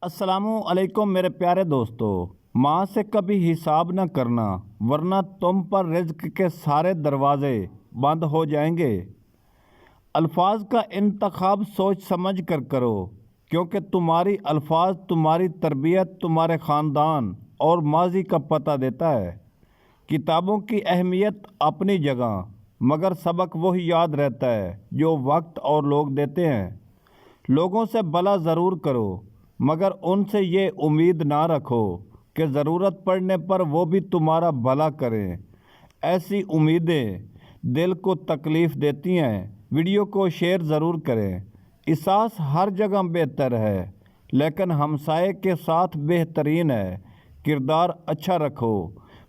السلام علیکم میرے پیارے دوستو، ماں سے کبھی حساب نہ کرنا ورنہ تم پر رزق کے سارے دروازے بند ہو جائیں گے۔ الفاظ کا انتخاب سوچ سمجھ کر کرو، کیونکہ تمہاری الفاظ تمہاری تربیت، تمہارے خاندان اور ماضی کا پتہ دیتا ہے۔ کتابوں کی اہمیت اپنی جگہ، مگر سبق وہی یاد رہتا ہے جو وقت اور لوگ دیتے ہیں۔ لوگوں سے بھلا ضرور کرو، مگر ان سے یہ امید نہ رکھو کہ ضرورت پڑنے پر وہ بھی تمہارا بھلا کریں۔ ایسی امیدیں دل کو تکلیف دیتی ہیں۔ ویڈیو کو شیئر ضرور کریں۔ احساس ہر جگہ بہتر ہے، لیکن ہمسائے کے ساتھ بہترین ہے۔ کردار اچھا رکھو،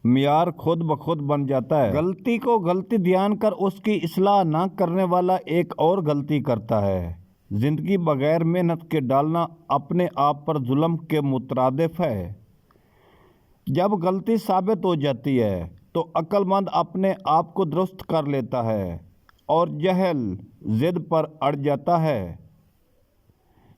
معیار خود بخود بن جاتا ہے۔ غلطی کو غلطی دھیان کر اس کی اصلاح نہ کرنے والا ایک اور غلطی کرتا ہے۔ زندگی بغیر محنت کے ڈالنا اپنے آپ پر ظلم کے مترادف ہے۔ جب غلطی ثابت ہو جاتی ہے تو عقل مند اپنے آپ کو درست کر لیتا ہے اور جہل ضد پر اڑ جاتا ہے۔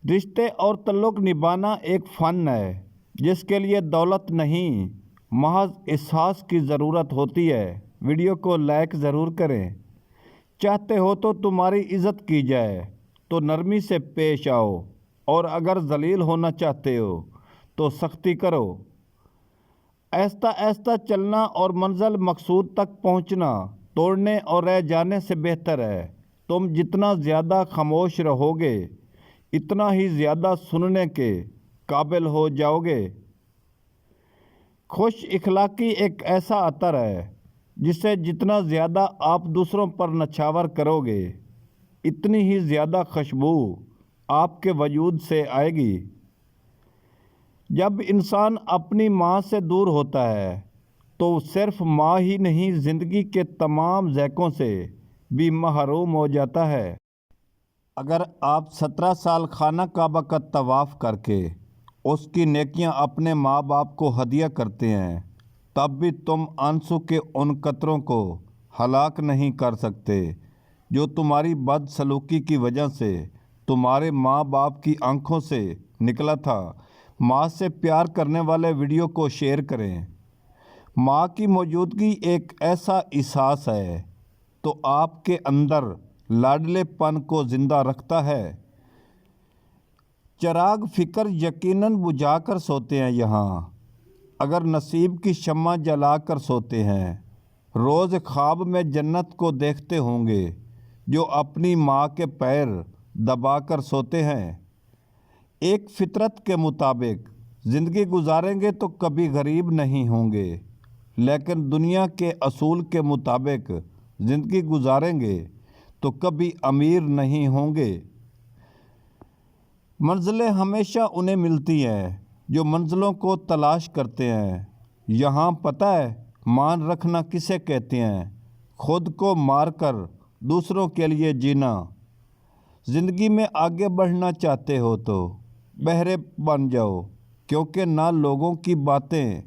رشتے اور تعلق نبھانا ایک فن ہے جس کے لیے دولت نہیں، محض احساس کی ضرورت ہوتی ہے۔ ویڈیو کو لائک ضرور کریں۔ چاہتے ہو تو تمہاری عزت کی جائے تو نرمی سے پیش آؤ، اور اگر ذلیل ہونا چاہتے ہو تو سختی کرو۔ آہستہ آہستہ چلنا اور منزل مقصود تک پہنچنا توڑنے اور رہ جانے سے بہتر ہے۔ تم جتنا زیادہ خاموش رہو گے اتنا ہی زیادہ سننے کے قابل ہو جاؤ گے۔ خوش اخلاقی ایک ایسا عطر ہے جسے جتنا زیادہ آپ دوسروں پر نچھاور کرو گے اتنی ہی زیادہ خوشبو آپ کے وجود سے آئے گی۔ جب انسان اپنی ماں سے دور ہوتا ہے تو صرف ماں ہی نہیں، زندگی کے تمام ذائقوں سے بھی محروم ہو جاتا ہے۔ اگر آپ 17 سال خانہ کعبہ کا طواف کر کے اس کی نیکیاں اپنے ماں باپ کو ہدیہ کرتے ہیں، تب بھی تم آنسو کے ان قطروں کو ہلاک نہیں کر سکتے جو تمہاری بد سلوکی کی وجہ سے تمہارے ماں باپ کی آنکھوں سے نکلا تھا۔ ماں سے پیار کرنے والے ویڈیو کو شیئر کریں۔ ماں کی موجودگی ایک ایسا احساس ہے تو آپ کے اندر لاڈلے پن کو زندہ رکھتا ہے۔ چراغ فکر یقیناً بجھا کر سوتے ہیں یہاں، اگر نصیب کی شمع جلا کر سوتے ہیں۔ روز خواب میں جنت کو دیکھتے ہوں گے جو اپنی ماں کے پیر دبا کر سوتے ہیں۔ ایک فطرت کے مطابق زندگی گزاریں گے تو کبھی غریب نہیں ہوں گے، لیکن دنیا کے اصول کے مطابق زندگی گزاریں گے تو کبھی امیر نہیں ہوں گے۔ منزلیں ہمیشہ انہیں ملتی ہیں جو منزلوں کو تلاش کرتے ہیں۔ یہاں پتہ ہے مان رکھنا کسے کہتے ہیں؟ خود کو مار کر دوسروں کے لیے جینا۔ زندگی میں آگے بڑھنا چاہتے ہو تو بہرے بن جاؤ، کیونکہ نہ لوگوں کی باتیں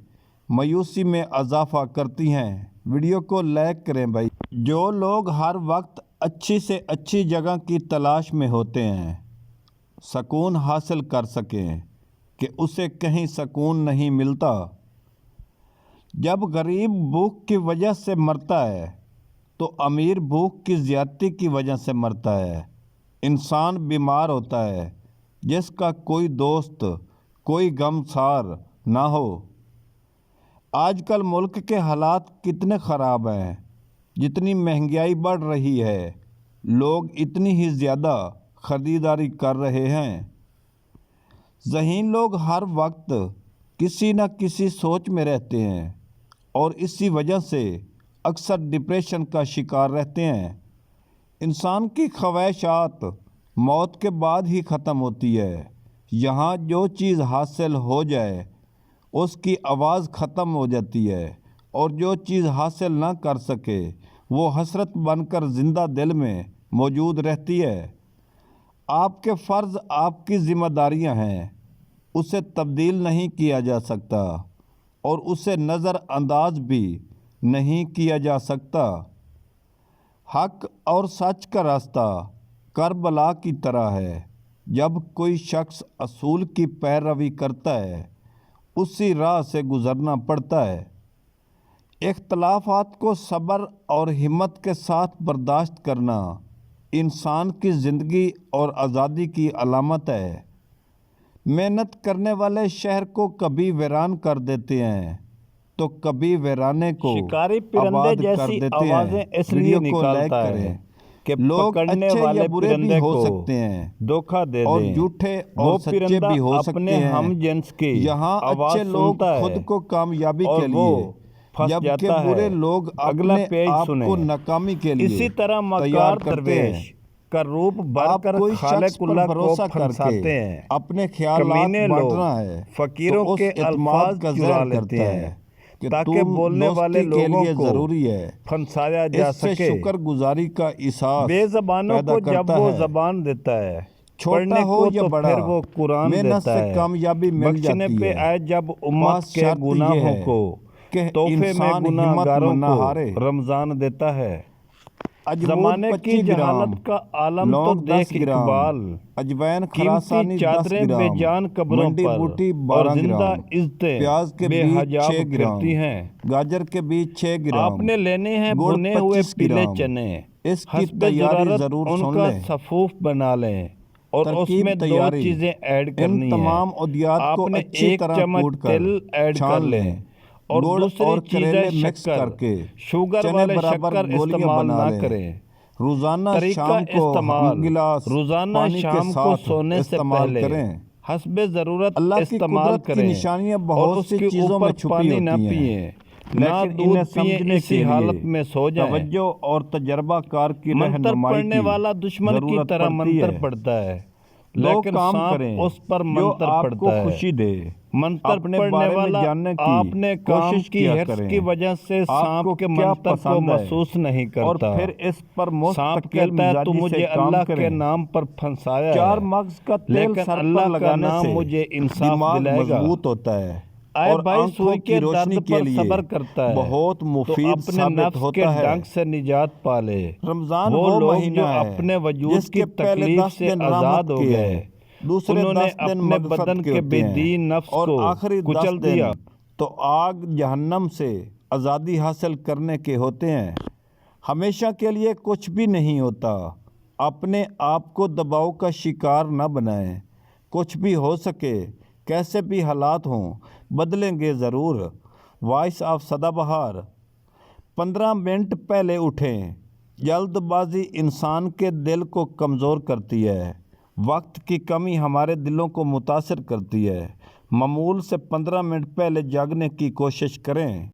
مایوسی میں اضافہ کرتی ہیں۔ ویڈیو کو لائک کریں بھائی۔ جو لوگ ہر وقت اچھی سے اچھی جگہ کی تلاش میں ہوتے ہیں سکون حاصل کر سکیں کہ اسے کہیں سکون نہیں ملتا۔ جب غریب بھوک کی وجہ سے مرتا ہے تو امیر بھوک کی زیادتی کی وجہ سے مرتا ہے۔ انسان بیمار ہوتا ہے جس کا کوئی دوست، کوئی غمسار نہ ہو۔ آج کل ملک کے حالات کتنے خراب ہیں۔ جتنی مہنگائی بڑھ رہی ہے، لوگ اتنی ہی زیادہ خریداری کر رہے ہیں۔ ذہین لوگ ہر وقت کسی نہ کسی سوچ میں رہتے ہیں اور اسی وجہ سے اکثر ڈپریشن کا شکار رہتے ہیں۔ انسان کی خواہشات موت کے بعد ہی ختم ہوتی ہے۔ یہاں جو چیز حاصل ہو جائے اس کی آواز ختم ہو جاتی ہے، اور جو چیز حاصل نہ کر سکے وہ حسرت بن کر زندہ دل میں موجود رہتی ہے۔ آپ کے فرض آپ کی ذمہ داریاں ہیں، اسے تبدیل نہیں کیا جا سکتا اور اسے نظر انداز بھی نہیں کیا جا سکتا۔ حق اور سچ کا راستہ کربلا کی طرح ہے، جب کوئی شخص اصول کی پیروی کرتا ہے اسی راہ سے گزرنا پڑتا ہے۔ اختلافات کو صبر اور ہمت کے ساتھ برداشت کرنا انسان کی زندگی اور آزادی کی علامت ہے۔ محنت کرنے والے شہر کو کبھی ویران کر دیتے ہیں تو کبھی ویرانے کو شکاری پرندے آباد کر جیسی دیتے آوازیں ہیں۔ اس لیے ویڈیو کو لائک نکالتا کریں۔ ہے کہ لوگ پکڑنے اچھے یا والے برے بھی پرندے ہو کو سکتے ہیں دھوکہ دے اور دیں۔ جھوٹے وہ اور سچے پرندہ بھی ہو اپنے سکتے ہم ہیں۔ جنس کی یہاں آواز اچھے لوگ سنتا ہے خود کو کامیابی اور کے وہ لیے پھنس جبکہ جاتا برے ہے۔ لوگ اگلا اپنے پیج آپ سنیں۔ کو ناکامی کے لیے اسی طرح تیار مکار کرتے ہیں۔ درویش کا روپ بھر آپ کر کوئی شخص خالق پر اللہ کو بھروسہ کر کے پھنساتے ہیں۔ اپنے خیالات کمینے لوگ بانٹنا ہے فقیروں تو اس کے اعتماد الفاظ کا چرا زہر لیتے کرتا ہیں ہے کہ تاکہ تم بولنے والے دوستی کے لوگوں لیے کو ضروری ہے۔ پھنسایا جا اس سے سکے۔ شکر گزاری کا احساس بے زبانوں پیدا کو جب کرتا وہ ہے۔ زبان دیتا ہے چھوٹا پڑھنے ہو کو یا تو بڑا پھر وہ قرآن محنت دیتا سے ہے۔ کامیابی مل بخشنے جاتی پہ ہے۔ آئے جب امت بس کے شرط یہ گناہوں ہے کو کہ تحفے میں انسان گناہ ہمت گاروں نہ کو ہارے۔ رمضان دیتا ہے۔ اجمود زمانے کی 25 گرام، جہالت کا عالم تو لونگ 10 دیکھ گرام، اقبال، اجوین قیمتی خراسانی 10 چادریں بے گرام، جان قبروں منڈی پر بوٹی اور 12 زندہ گرام، عزتیں پیاز کے بے بیج حجاب 6 گرام، پھرتی ہیں۔ گاجر کے بیج 6 گرام، آپ نے لینے ہیں گڑ بھنے ہوئے 25 پیلے گرام۔ چنے، اس کی حسب تیاری ضرورت ضرور ان سن کا لیں۔ صفوف بنا لیں اور اس ترکیب میں 2 تیاری، چیزیں ایڈ ان کرنی ہیں۔ تمام ادویات آپ کو نے اچھی 1 طرح چمچ کوٹ کر تل ایڈ کر چھان لیں اور گڑ دوسری اور چیزیں کریلے مکس شکر، کر کے شوگر چنے والے برابر شکر گولیاں استعمال بنا نہ لیں۔ کریں۔ روزانہ طریقہ شام کو استعمال، گلاس روزانہ پانی کے شام کو ساتھ سونے سے استعمال پہلے کریں۔ حسب ضرورت اللہ کی استعمال قدرت کی کریں نشانیاں اور بہت اس سی کے چیزوں اوپر میں چھپی پانی نہ ہوتی ہیں، پئیں، نہ لیکن دودھ انہیں پئیں، سمجھنے اسی کے حالت لیے میں سو جائیں۔ توجہ اور تجربہ کار کی منتر رہنمائی پڑھنے کی والا دشمن کی ضرورت طرح پڑتی منتر ہے۔ پڑھتا ہے لوگ لیکن کام سانپ کریں اس پر جو منتر آپ کو پڑھتا ہے۔ خوشی دے۔ منتر اپنے پڑھنے بارے میں والا جاننے کی اپنے کام کوشش کی کیا حرص کریں۔ کی وجہ سے آپ سانپ کو کے کیا منتر کو پسند ہے محسوس نہیں اور کرتا۔ پھر اس پر سانپ مستقل کہتا ہے تو مزاجی مجھے سے کام اللہ کریں۔ کے نام پر پھنسایا 4 ہے مغز کا تیل لیکن سر پر اللہ کا لگانے نام سے مجھے انصاف دماغ دلائے گا۔ مضبوط ہوتا ہے اے اور بھائی، آنکھوں سوئی کی کے روشنی درد کے پر لیے صبر کرتا ہے بہت تو مفید اپنے ثابت نفس کے ہوتا ہے۔ ڈنک سے نجات پا لے۔ رمضان وہ وہ لوگ مہینہ جو ہے اپنے وجود جس کی کے پہلے تکلیف 10 سے دن آزاد رحمت ہو کے گئے، ہیں، دوسرے انہوں نے 10 دن اپنے مغفرت بدن کے کے ہوتے بے ہیں دین نفس اور کو آخری 10 کچل دن دیا۔ تو آگ جہنم سے آزادی حاصل کرنے کے ہوتے ہیں۔ ہمیشہ کے لیے کچھ بھی نہیں ہوتا۔ اپنے آپ کو دباؤ کا شکار نہ بنائیں۔ کچھ بھی ہو سکے، کیسے بھی حالات ہوں، بدلیں گے ضرور۔ وائس آف سدا بہار۔ 15 منٹ پہلے اٹھیں۔ جلد بازی انسان کے دل کو کمزور کرتی ہے۔ وقت کی کمی ہمارے دلوں کو متاثر کرتی ہے۔ معمول سے 15 منٹ پہلے جاگنے کی کوشش کریں۔